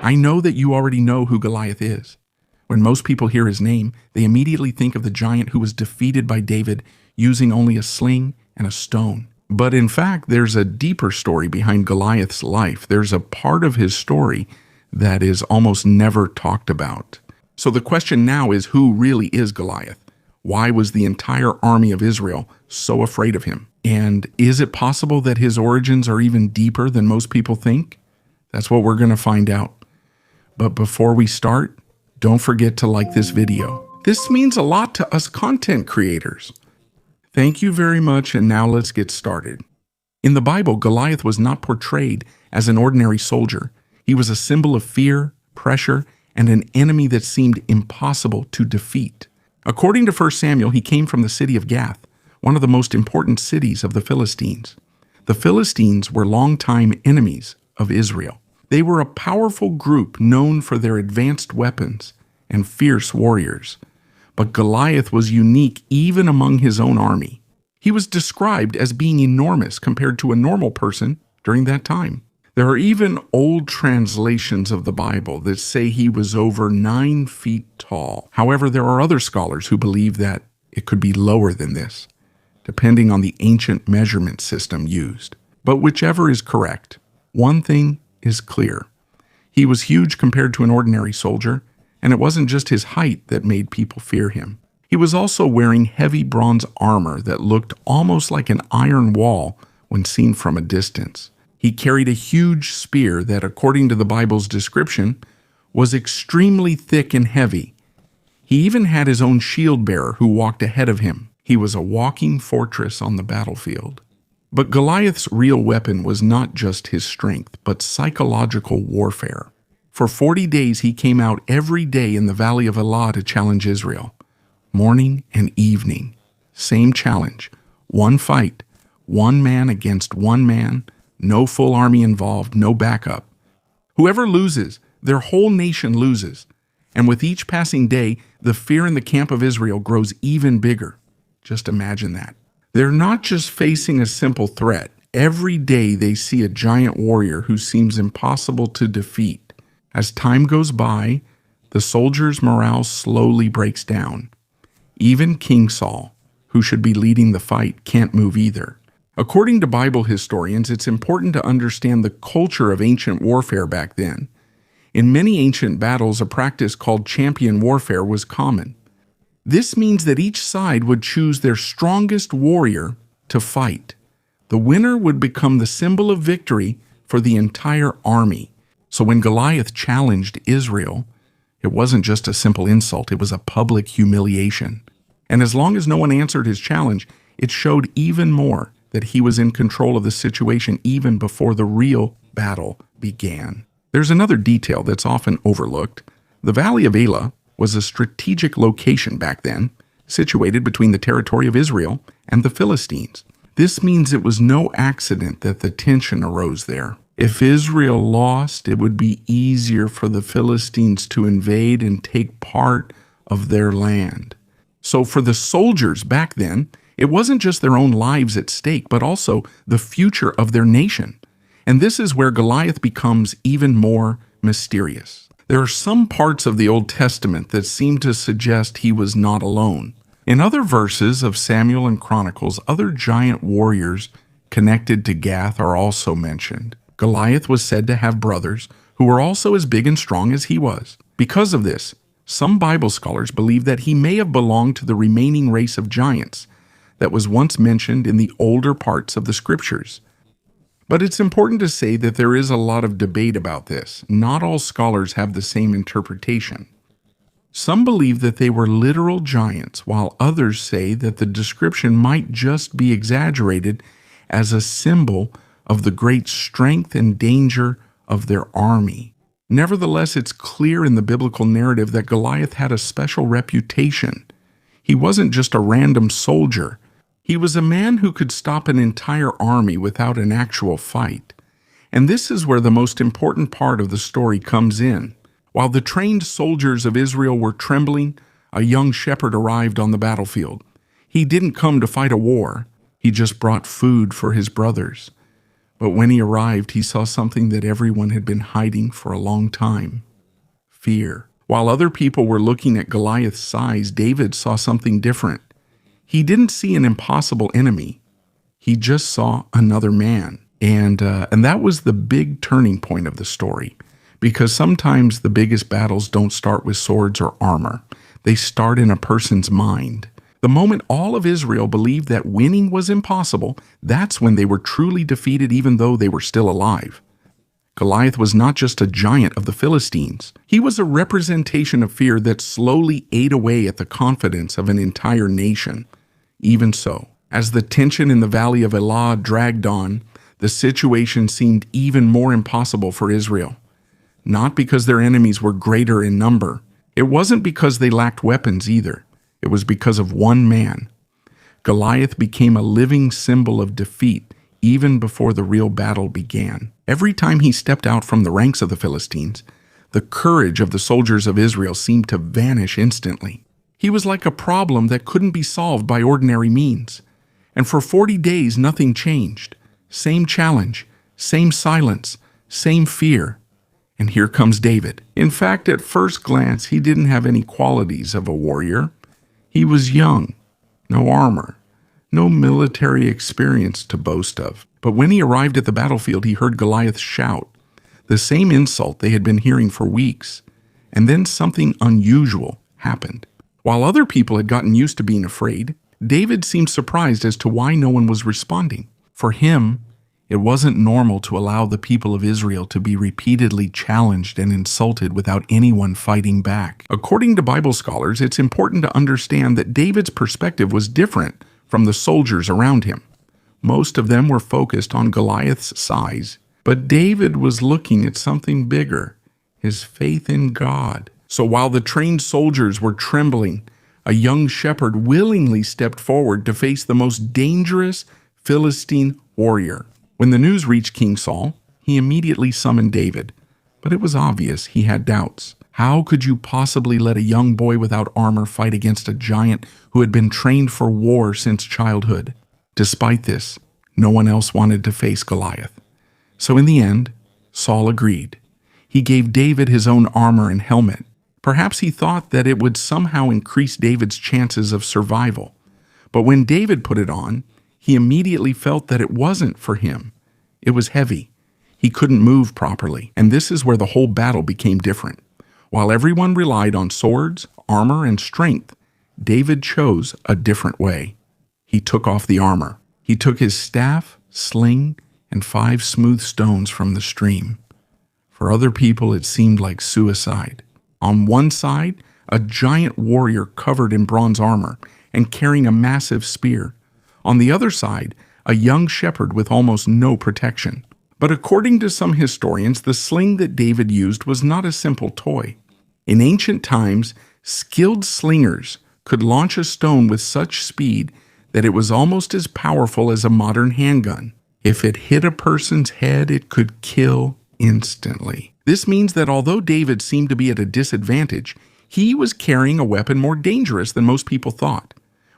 I know that you already know who Goliath is. When most people hear his name, they immediately think of the giant who was defeated by David using only a sling and a stone. But in fact, there's a deeper story behind Goliath's life. There's a part of his story that is almost never talked about. So the question now is, who really is Goliath? Why was the entire army of Israel so afraid of him? And is it possible that his origins are even deeper than most people think? That's what we're going to find out. But before we start, don't forget to like this video. This means a lot to us content creators. Thank you very much, and now let's get started. In the Bible, Goliath was not portrayed as an ordinary soldier. He was a symbol of fear, pressure, and an enemy that seemed impossible to defeat. According to 1 Samuel, he came from the city of Gath, one of the most important cities of the Philistines. The Philistines were longtime enemies of Israel. They were a powerful group known for their advanced weapons and fierce warriors. But Goliath was unique even among his own army. He was described as being enormous compared to a normal person during that time. There are even old translations of the Bible that say he was over 9 feet tall. However, there are other scholars who believe that it could be lower than this, depending on the ancient measurement system used. But whichever is correct, one thing is clear. He was huge compared to an ordinary soldier, and it wasn't just his height that made people fear him. He was also wearing heavy bronze armor that looked almost like an iron wall when seen from a distance. He carried a huge spear that, according to the Bible's description, was extremely thick and heavy. He even had his own shield bearer who walked ahead of him. He was a walking fortress on the battlefield. But Goliath's real weapon was not just his strength, but psychological warfare. For 40 days he came out every day in the valley of Elah to challenge Israel. Morning and evening, same challenge. One fight, one man against one man, no full army involved, no backup. Whoever loses, their whole nation loses. And with each passing day, the fear in the camp of Israel grows even bigger. Just imagine that. They're not just facing a simple threat. Every day they see a giant warrior who seems impossible to defeat. As time goes by, the soldiers' morale slowly breaks down. Even King Saul, who should be leading the fight, can't move either. According to Bible historians, it's important to understand the culture of ancient warfare back then. In many ancient battles, a practice called champion warfare was common. This means that each side would choose their strongest warrior to fight. The winner would become the symbol of victory for the entire army. So when Goliath challenged Israel, it wasn't just a simple insult, it was a public humiliation. And as long as no one answered his challenge, it showed even more that he was in control of the situation even before the real battle began. There's another detail that's often overlooked. The Valley of Elah was a strategic location back then, situated between the territory of Israel and the Philistines. This means it was no accident that the tension arose there. If Israel lost, it would be easier for the Philistines to invade and take part of their land. So for the soldiers back then, it wasn't just their own lives at stake, but also the future of their nation. And this is where Goliath becomes even more mysterious. There are some parts of the Old Testament that seem to suggest he was not alone. In other verses of Samuel and Chronicles, other giant warriors connected to Gath are also mentioned. Goliath was said to have brothers who were also as big and strong as he was. Because of this, some Bible scholars believe that he may have belonged to the remaining race of giants that was once mentioned in the older parts of the scriptures. But it's important to say that there is a lot of debate about this. Not all scholars have the same interpretation. Some believe that they were literal giants, while others say that the description might just be exaggerated as a symbol of the great strength and danger of their army. Nevertheless, it's clear in the biblical narrative that Goliath had a special reputation. He wasn't just a random soldier. He was a man who could stop an entire army without an actual fight. And this is where the most important part of the story comes in. While the trained soldiers of Israel were trembling, a young shepherd arrived on the battlefield. He didn't come to fight a war. He just brought food for his brothers. But when he arrived, he saw something that everyone had been hiding for a long time: fear. While other people were looking at Goliath's size, David saw something different. He didn't see an impossible enemy. He just saw another man. And that was the big turning point of the story. Because sometimes the biggest battles don't start with swords or armor. They start in a person's mind. The moment all of Israel believed that winning was impossible, that's when they were truly defeated, even though they were still alive. Goliath was not just a giant of the Philistines. He was a representation of fear that slowly ate away at the confidence of an entire nation. Even so, as the tension in the valley of Elah dragged on, the situation seemed even more impossible for Israel. Not because their enemies were greater in number. It wasn't because they lacked weapons either. It was because of one man. Goliath became a living symbol of defeat even before the real battle began. Every time he stepped out from the ranks of the Philistines, the courage of the soldiers of Israel seemed to vanish instantly. He was like a problem that couldn't be solved by ordinary means. And for 40 days, nothing changed. Same challenge, same silence, same fear. And here comes David. In fact, at first glance, he didn't have any qualities of a warrior. He was young, no armor, no military experience to boast of. But when he arrived at the battlefield, he heard Goliath shout, the same insult they had been hearing for weeks. And then something unusual happened. While other people had gotten used to being afraid, David seemed surprised as to why no one was responding. For him, it wasn't normal to allow the people of Israel to be repeatedly challenged and insulted without anyone fighting back. According to Bible scholars, it's important to understand that David's perspective was different from the soldiers around him. Most of them were focused on Goliath's size, but David was looking at something bigger, his faith in God. So while the trained soldiers were trembling, a young shepherd willingly stepped forward to face the most dangerous Philistine warrior. When the news reached King Saul, he immediately summoned David. But it was obvious he had doubts. How could you possibly let a young boy without armor fight against a giant who had been trained for war since childhood? Despite this, no one else wanted to face Goliath. So in the end, Saul agreed. He gave David his own armor and helmet. Perhaps he thought that it would somehow increase David's chances of survival. But when David put it on, he immediately felt that it wasn't for him. It was heavy. He couldn't move properly. And this is where the whole battle became different. While everyone relied on swords, armor, and strength, David chose a different way. He took off the armor. He took his staff, sling, and 5 smooth stones from the stream. For other people, it seemed like suicide. On one side, a giant warrior covered in bronze armor and carrying a massive spear. On the other side, a young shepherd with almost no protection. But according to some historians, the sling that David used was not a simple toy. In ancient times, skilled slingers could launch a stone with such speed that it was almost as powerful as a modern handgun. If it hit a person's head, it could kill instantly. This means that although David seemed to be at a disadvantage, he was carrying a weapon more dangerous than most people thought.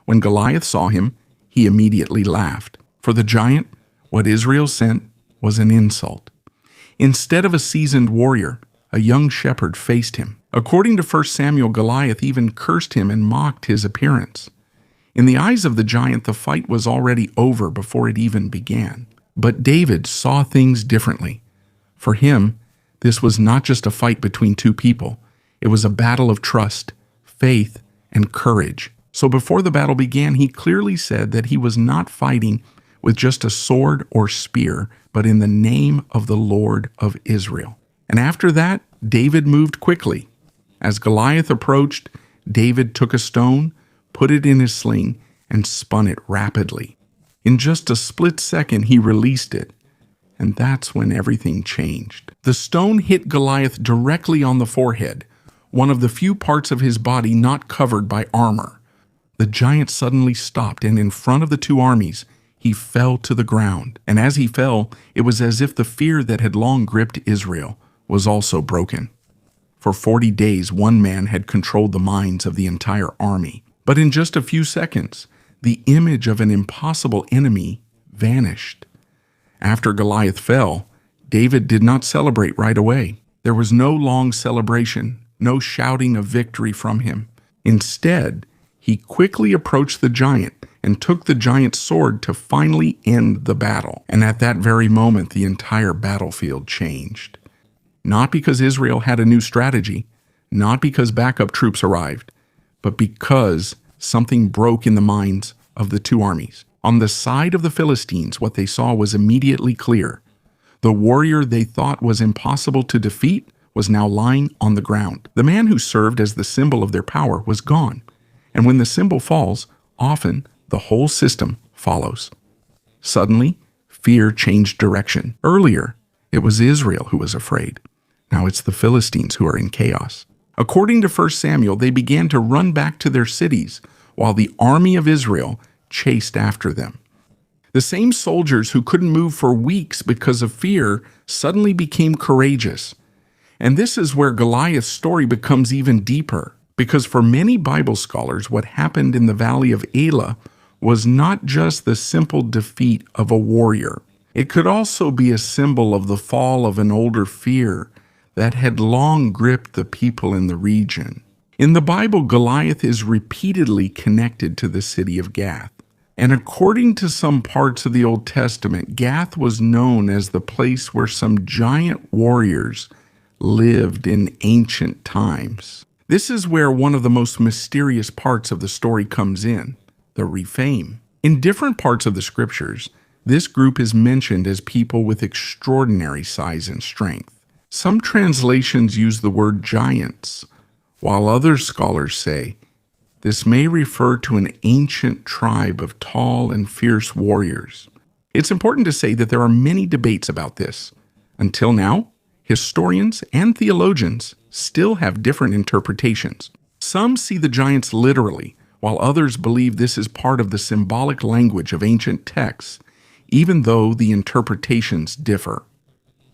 When Goliath saw him, he immediately laughed. For the giant, what Israel sent was an insult. Instead of a seasoned warrior, a young shepherd faced him. According to 1 Samuel, Goliath even cursed him and mocked his appearance. In the eyes of the giant, the fight was already over before it even began. But David saw things differently. For him, this was not just a fight between two people. It was a battle of trust, faith, and courage. So before the battle began, he clearly said that he was not fighting with just a sword or spear, but in the name of the Lord of Israel. And after that, David moved quickly. As Goliath approached, David took a stone, put it in his sling, and spun it rapidly. In just a split second, he released it. And that's when everything changed. The stone hit Goliath directly on the forehead, one of the few parts of his body not covered by armor. The giant suddenly stopped, and in front of the two armies, he fell to the ground. And as he fell, it was as if the fear that had long gripped Israel was also broken. For 40 days, one man had controlled the minds of the entire army. But in just a few seconds, the image of an impossible enemy vanished. After Goliath fell, David did not celebrate right away. There was no long celebration, no shouting of victory from him. Instead, he quickly approached the giant and took the giant's sword to finally end the battle. And at that very moment, the entire battlefield changed. Not because Israel had a new strategy, not because backup troops arrived, but because something broke in the minds of the two armies. On the side of the Philistines, what they saw was immediately clear. The warrior they thought was impossible to defeat was now lying on the ground. The man who served as the symbol of their power was gone. And when the symbol falls, often the whole system follows. Suddenly, fear changed direction. Earlier, it was Israel who was afraid. Now it's the Philistines who are in chaos. According to 1 Samuel, they began to run back to their cities, while the army of Israel chased after them. The same soldiers who couldn't move for weeks because of fear suddenly became courageous. And this is where Goliath's story becomes even deeper, because for many Bible scholars, what happened in the valley of Elah was not just the simple defeat of a warrior. It could also be a symbol of the fall of an older fear that had long gripped the people in the region. In the Bible, Goliath is repeatedly connected to the city of Gath. And according to some parts of the Old Testament, Gath was known as the place where some giant warriors lived in ancient times. This is where one of the most mysterious parts of the story comes in, the Rephaim. In different parts of the scriptures, this group is mentioned as people with extraordinary size and strength. Some translations use the word giants, while other scholars say this may refer to an ancient tribe of tall and fierce warriors. It's important to say that there are many debates about this. Until now, historians and theologians still have different interpretations. Some see the giants literally, while others believe this is part of the symbolic language of ancient texts, even though the interpretations differ.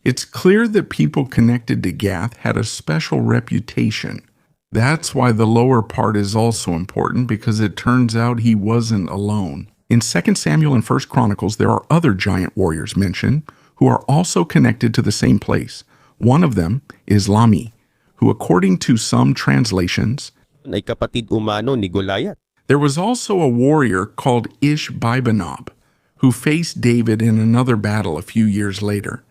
It's clear that people connected to Gath had a special reputation. That's why the lower part is also important, because it turns out he wasn't alone. In 2 Samuel and 1 Chronicles, there are other giant warriors mentioned who are also connected to the same place. One of them is Lami, who according to some translations, ay kapatid umano ni Goliath. There was also a warrior called Ishbi-benob, who faced David in another battle a few years later.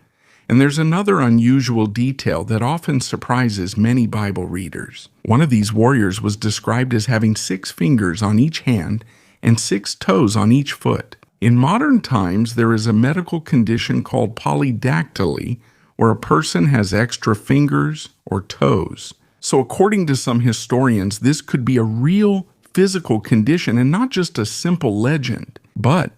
And there's another unusual detail that often surprises many Bible readers. One of these warriors was described as having 6 fingers on each hand and 6 toes on each foot. In modern times, there is a medical condition called polydactyly, where a person has extra fingers or toes. So according to some historians, this could be a real physical condition and not just a simple legend. But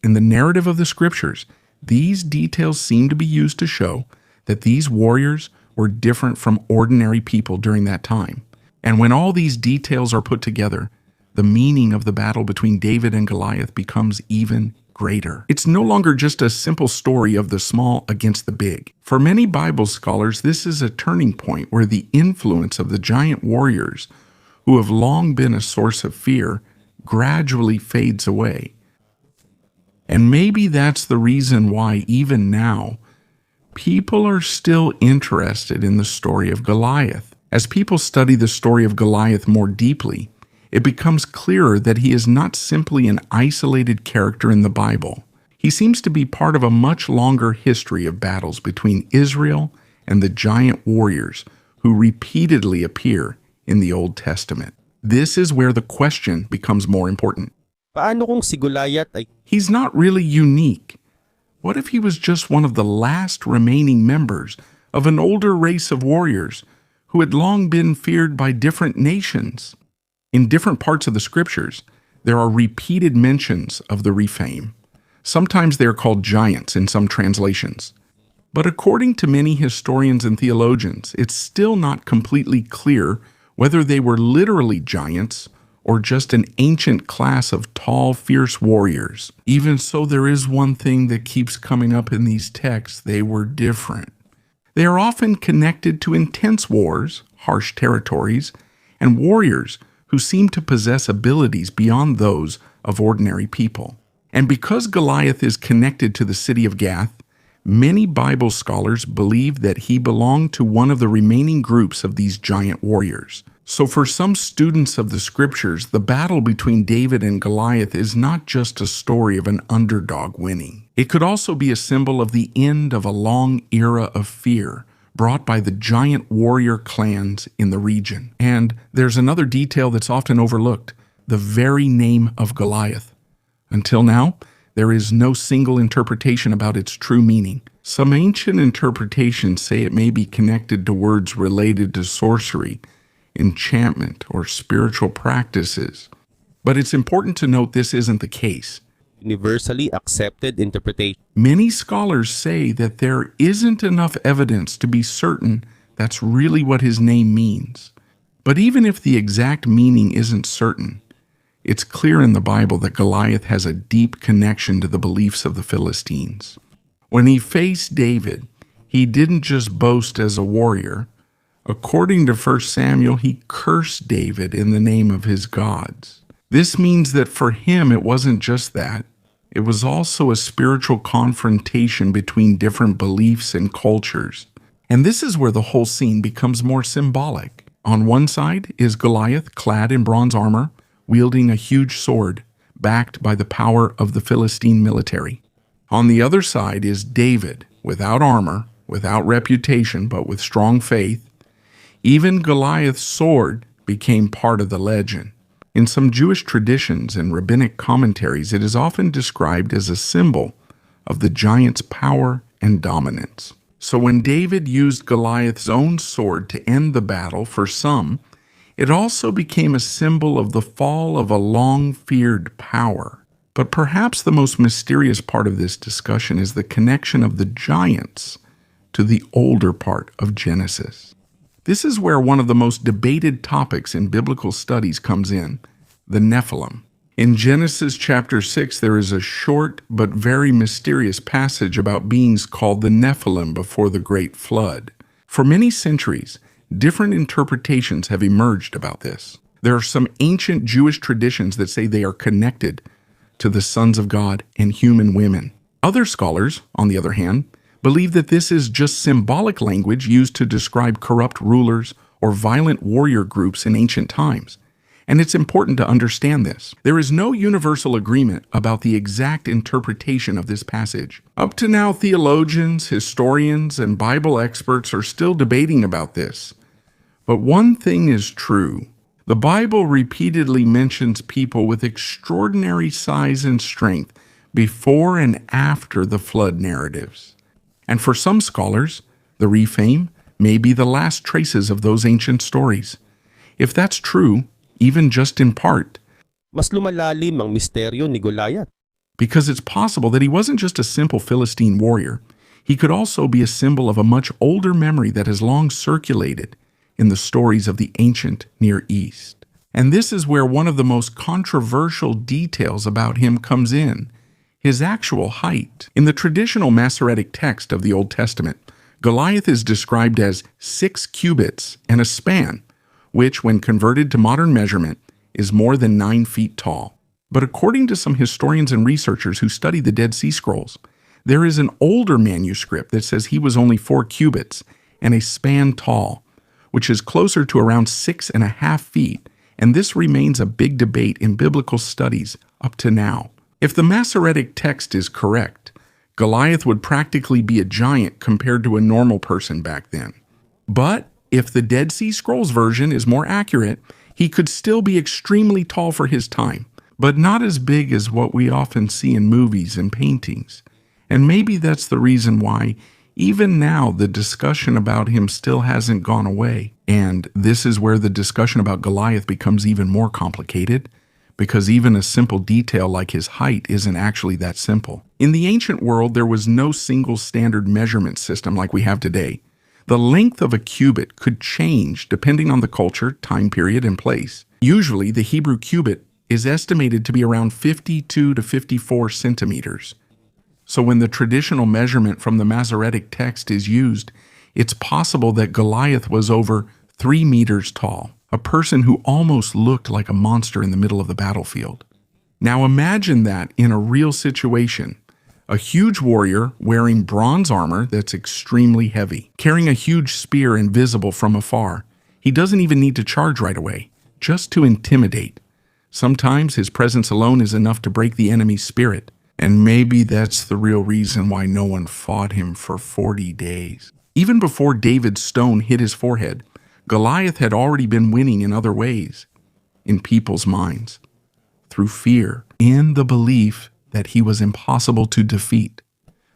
in the narrative of the scriptures, these details seem to be used to show that these warriors were different from ordinary people during that time. And when all these details are put together, the meaning of the battle between David and Goliath becomes even greater. It's no longer just a simple story of the small against the big. For many Bible scholars, this is a turning point where the influence of the giant warriors, who have long been a source of fear, gradually fades away. And maybe that's the reason why, even now, people are still interested in the story of Goliath. As people study the story of Goliath more deeply, it becomes clearer that he is not simply an isolated character in the Bible. He seems to be part of a much longer history of battles between Israel and the giant warriors who repeatedly appear in the Old Testament. This is where the question becomes more important. Paano kung si Goliath ay He's not really unique. What if he was just one of the last remaining members of an older race of warriors who had long been feared by different nations? In different parts of the scriptures, there are repeated mentions of the Rephaim. Sometimes they are called giants in some translations. But according to many historians and theologians, it's still not completely clear whether they were literally giants or just an ancient class of tall, fierce warriors. Even so, there is one thing that keeps coming up in these texts: they were different. They are often connected to intense wars, harsh territories, and warriors who seem to possess abilities beyond those of ordinary people. And because Goliath is connected to the city of Gath, many Bible scholars believe that he belonged to one of the remaining groups of these giant warriors. So for some students of the scriptures, the battle between David and Goliath is not just a story of an underdog winning. It could also be a symbol of the end of a long era of fear brought by the giant warrior clans in the region. And there's another detail that's often overlooked: the very name of Goliath. Until now, there is no single interpretation about its true meaning. Some ancient interpretations say it may be connected to words related to sorcery, enchantment, or spiritual practices. But it's important to note this isn't the case. Universally accepted interpretation. Many scholars say that there isn't enough evidence to be certain that's really what his name means. But even if the exact meaning isn't certain, it's clear in the Bible that Goliath has a deep connection to the beliefs of the Philistines. When he faced David, he didn't just boast as a warrior. According to 1 Samuel, he cursed David in the name of his gods. This means that for him, it wasn't just that. It was also a spiritual confrontation between different beliefs and cultures. And this is where the whole scene becomes more symbolic. On one side is Goliath, clad in bronze armor, wielding a huge sword, backed by the power of the Philistine military. On the other side is David, without armor, without reputation, but with strong faith. Even Goliath's sword became part of the legend. In some Jewish traditions and rabbinic commentaries, it is often described as a symbol of the giant's power and dominance. So when David used Goliath's own sword to end the battle, for some, it also became a symbol of the fall of a long-feared power. But perhaps the most mysterious part of this discussion is the connection of the giants to the older part of Genesis. This is where one of the most debated topics in biblical studies comes in: the Nephilim. In Genesis chapter 6, there is a short but very mysterious passage about beings called the Nephilim before the Great Flood. For many centuries, different interpretations have emerged about this. There are some ancient Jewish traditions that say they are connected to the sons of God and human women. Other scholars, on the other hand, believe that this is just symbolic language used to describe corrupt rulers or violent warrior groups in ancient times. And it's important to understand this. There is no universal agreement about the exact interpretation of this passage. Up to now, theologians, historians, and Bible experts are still debating about this. But one thing is true. The Bible repeatedly mentions people with extraordinary size and strength before and after the flood narratives. And for some scholars, the Rephaim may be the last traces of those ancient stories. If that's true, even just in part, Mas lumalalim ang misteryo ni Goliath. because it's possible that he wasn't just a simple Philistine warrior, he could also be a symbol of a much older memory that has long circulated in the stories of the ancient Near East. And this is where one of the most controversial details about him comes in: his actual height. In the traditional Masoretic text of the Old Testament, Goliath is described as 6 cubits and a span, which, when converted to modern measurement, is more than 9 feet tall. But according to some historians and researchers who study the Dead Sea Scrolls, there is an older manuscript that says he was only 4 cubits and a span tall, which is closer to around 6.5 feet, and this remains a big debate in biblical studies up to now. If the Masoretic text is correct, Goliath would practically be a giant compared to a normal person back then. But if the Dead Sea Scrolls version is more accurate, he could still be extremely tall for his time, but not as big as what we often see in movies and paintings. And maybe that's the reason why, even now, the discussion about him still hasn't gone away. And this is where the discussion about Goliath becomes even more complicated, because even a simple detail like his height isn't actually that simple. In the ancient world, there was no single standard measurement system like we have today. The length of a cubit could change depending on the culture, time period, and place. Usually, the Hebrew cubit is estimated to be around 52 to 54 centimeters. So when the traditional measurement from the Masoretic text is used, it's possible that Goliath was over 3 meters tall, a person who almost looked like a monster in the middle of the battlefield. Now imagine that in a real situation. A huge warrior wearing bronze armor that's extremely heavy, carrying a huge spear invisible from afar. He doesn't even need to charge right away, just to intimidate. Sometimes his presence alone is enough to break the enemy's spirit. And maybe that's the real reason why no one fought him for 40 days. Even before David's stone hit his forehead, Goliath had already been winning in other ways, in people's minds, through fear, in the belief that he was impossible to defeat.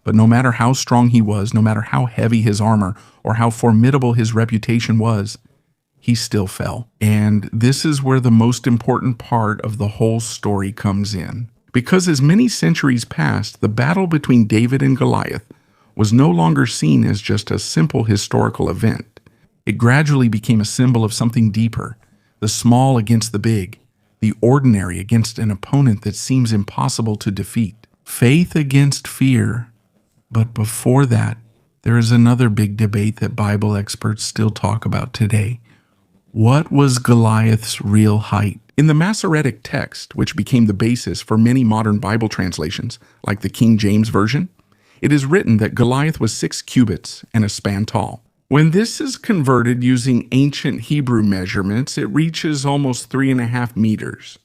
But no matter how strong he was, no matter how heavy his armor, or how formidable his reputation was, he still fell. And this is where the most important part of the whole story comes in. Because as many centuries passed, the battle between David and Goliath was no longer seen as just a simple historical event. It gradually became a symbol of something deeper, the small against the big, the ordinary against an opponent that seems impossible to defeat. Faith against fear. But before that, there is another big debate that Bible experts still talk about today. What was Goliath's real height? In the Masoretic text, which became the basis for many modern Bible translations, like the King James Version, it is written that Goliath was 6 cubits and a span tall. When this is converted using ancient Hebrew measurements, it reaches almost 3.5 meters.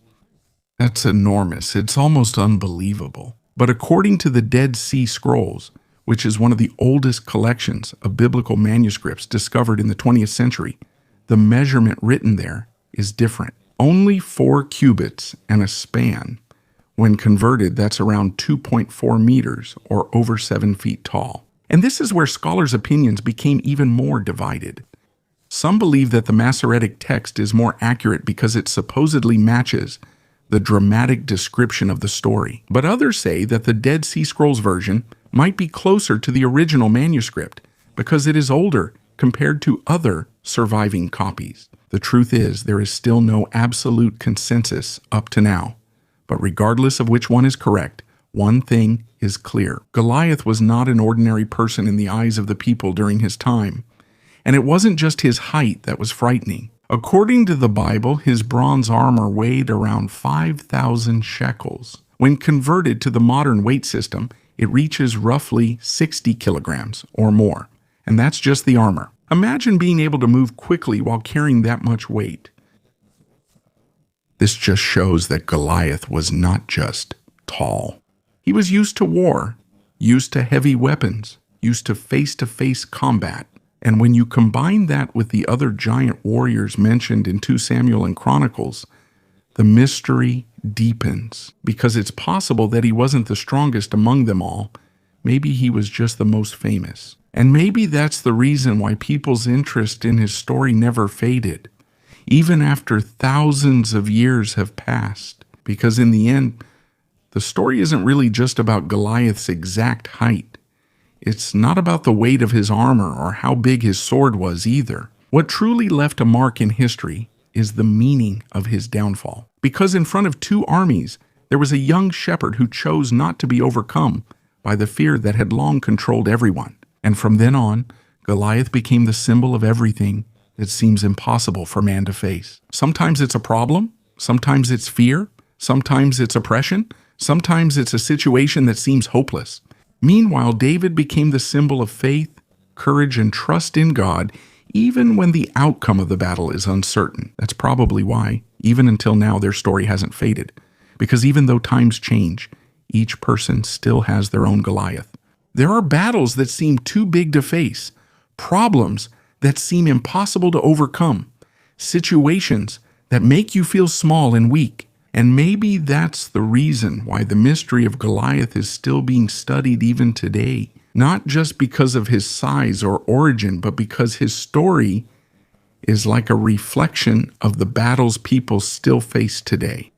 That's enormous. It's almost unbelievable. But according to the Dead Sea Scrolls, which is one of the oldest collections of biblical manuscripts discovered in the 20th century, the measurement written there is different. Only 4 cubits and a span. When converted, that's around 2.4 meters or over 7 feet tall. And this is where scholars' opinions became even more divided. Some believe that the Masoretic text is more accurate because it supposedly matches the dramatic description of the story. But others say that the Dead Sea Scrolls version might be closer to the original manuscript because it is older compared to other surviving copies. The truth is, there is still no absolute consensus up to now. But regardless of which one is correct, one thing is clear. Goliath was not an ordinary person in the eyes of the people during his time. And it wasn't just his height that was frightening. According to the Bible, his bronze armor weighed around 5,000 shekels. When converted to the modern weight system, it reaches roughly 60 kilograms or more. And that's just the armor. Imagine being able to move quickly while carrying that much weight. This just shows that Goliath was not just tall. He was used to war, used to heavy weapons, used to face-to-face combat. And when you combine that with the other giant warriors mentioned in 2 Samuel and Chronicles, the mystery deepens. Because it's possible that he wasn't the strongest among them all. Maybe he was just the most famous. And maybe that's the reason why people's interest in his story never faded, even after thousands of years have passed. Because in the end, the story isn't really just about Goliath's exact height. It's not about the weight of his armor or how big his sword was either. What truly left a mark in history is the meaning of his downfall. Because in front of 2 armies, there was a young shepherd who chose not to be overcome by the fear that had long controlled everyone. And from then on, Goliath became the symbol of everything that seems impossible for man to face. Sometimes it's a problem, sometimes it's fear, sometimes it's oppression, sometimes it's a situation that seems hopeless. Meanwhile, David became the symbol of faith, courage, and trust in God, even when the outcome of the battle is uncertain. That's probably why, even until now, their story hasn't faded. Because even though times change, each person still has their own Goliath. There are battles that seem too big to face, problems that seem impossible to overcome, situations that make you feel small and weak. And maybe that's the reason why the mystery of Goliath is still being studied even today. Not just because of his size or origin, but because his story is like a reflection of the battles people still face today.